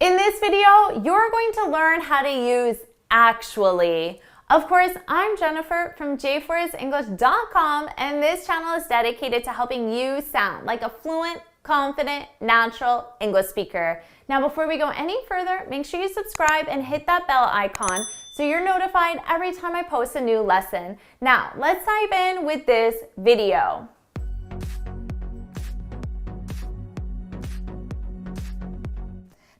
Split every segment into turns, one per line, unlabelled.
In this video, you're going to learn how to use actually. Of course, I'm Jennifer from jforcesenglish.com, and this channel is dedicated to helping you sound like a fluent, confident, natural English speaker. Now, before we go any further, make sure you subscribe and hit that bell icon so you're notified every time I post a new lesson. Now, let's dive in with this video.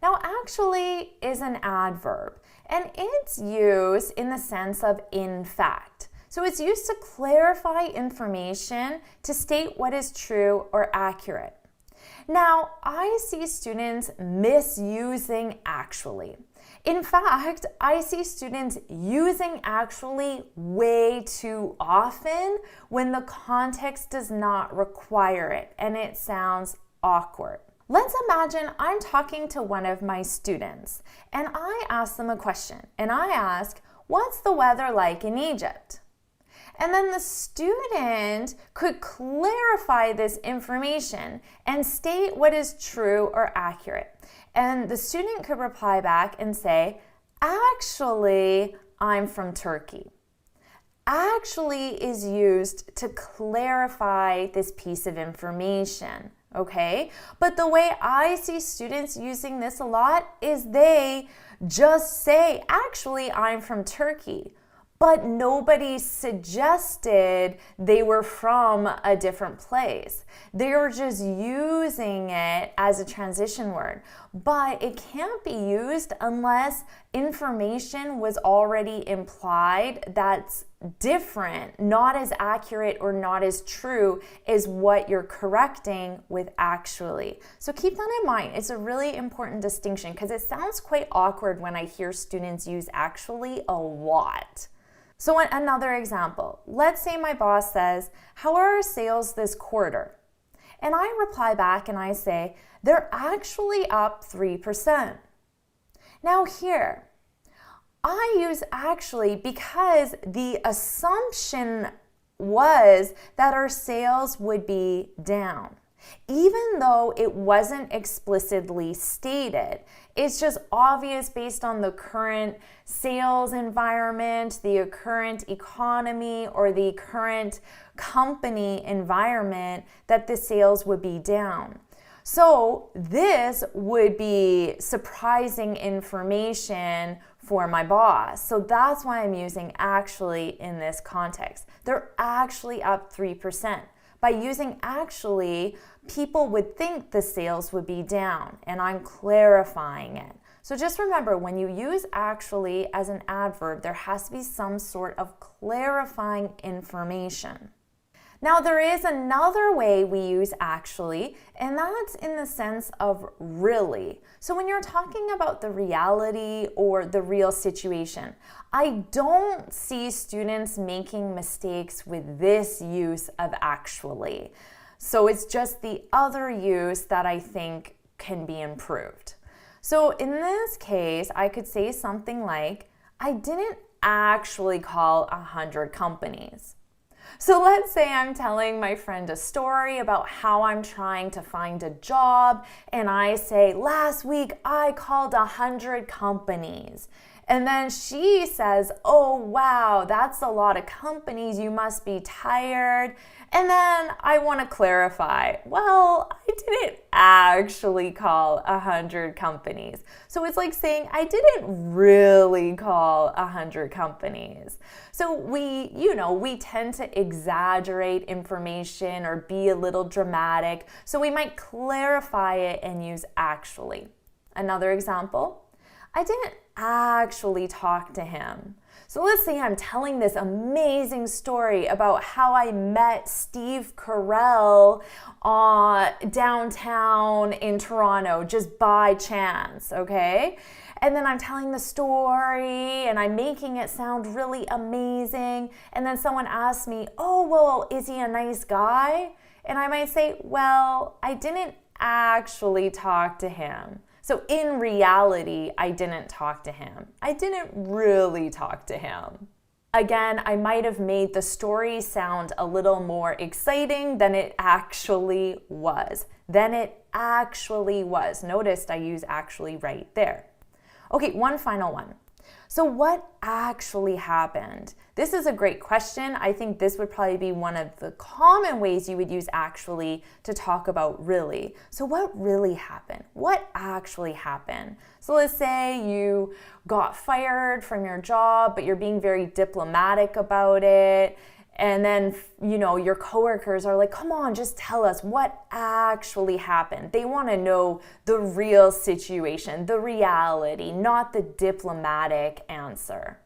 Now, actually is an adverb, and it's used in the sense of in fact. So it's used to clarify information, to state what is true or accurate. Now, I see students misusing actually. In fact, I see students using actually way too often when the context does not require it, and it sounds awkward. Let's imagine I'm talking to one of my students and I ask them a question, and I ask, what's the weather like in Egypt? And then the student could clarify this information and state what is true or accurate. And the student could reply back and say, actually, I'm from Turkey. Actually is used to clarify this piece of information. Okay, but the way I see students using this a lot is they just say, actually, I'm from Turkey, but nobody suggested they were from a different place. They were just using it as a transition word, but it can't be used unless information was already implied that's different, not as accurate or not as true as what you're correcting with actually. So keep that in mind. It's a really important distinction because it sounds quite awkward when I hear students use actually a lot. So another example, let's say my boss says, how are our sales this quarter? And I reply back and I say, they're actually up 3%. Now here, I use actually because the assumption was that our sales would be down. Even though it wasn't explicitly stated, it's just obvious based on the current sales environment, the current economy, or the current company environment that the sales would be down. So this would be surprising information for my boss. So that's why I'm using actually in this context. They're actually up 3%. By using actually, people would think the sales would be down, and I'm clarifying it. So just remember, when you use actually as an adverb, there has to be some sort of clarifying information. Now, there is another way we use actually, and that's in the sense of really. So when you're talking about the reality or the real situation, I don't see students making mistakes with this use of actually. So it's just the other use that I think can be improved. So in this case, I could say something like, I didn't actually call 100 companies. So let's say I'm telling my friend a story about how I'm trying to find a job, and I say, last week I called 100 companies. And then she says, oh wow, that's a lot of companies, you must be tired. And then I want to clarify, well, I didn't actually call 100 companies. So it's like saying I didn't really call 100 companies. So we tend to exaggerate information or be a little dramatic. So we might clarify it and use actually. Another example, I didn't actually talk to him. So let's say I'm telling this amazing story about how I met Steve Carell downtown in Toronto just by chance, okay? And then I'm telling the story and I'm making it sound really amazing. And then someone asks me, oh, well, is he a nice guy? And I might say, well, I didn't actually talk to him. So in reality, I didn't talk to him. I didn't really talk to him. Again, I might have made the story sound a little more exciting than it actually was. Notice I use actually right there. Okay, one final one. So what actually happened? This is a great question. I think this would probably be one of the common ways you would use actually to talk about really. So what really happened? What actually happened? So let's say you got fired from your job, but you're being very diplomatic about it. And then, your coworkers are like, come on, just tell us what actually happened. They want to know the real situation, the reality, not the diplomatic answer.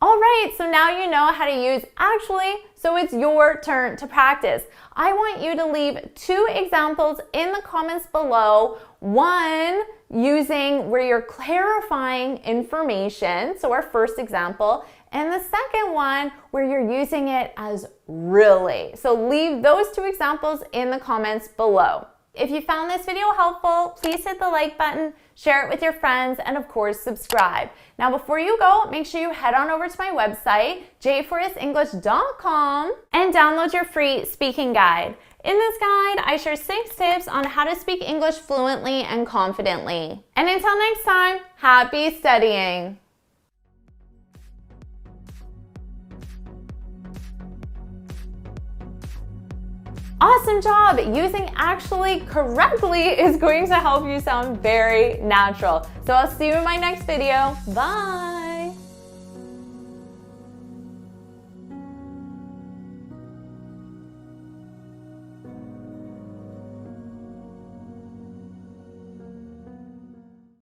All right, so now you know how to use actually, so it's your turn to practice. I want you to leave 2 examples in the comments below. One, using where you're clarifying information, so our first example, and the second one where you're using it as really. So leave those 2 examples in the comments below. If you found this video helpful, please hit the like button, share it with your friends, and of course, subscribe. Now, before you go, make sure you head on over to my website, jforrestenglish.com, and download your free speaking guide. In this guide, I share 6 tips on how to speak English fluently and confidently. And until next time, happy studying! Awesome job! Using actually correctly is going to help you sound very natural. So I'll see you in my next video. Bye!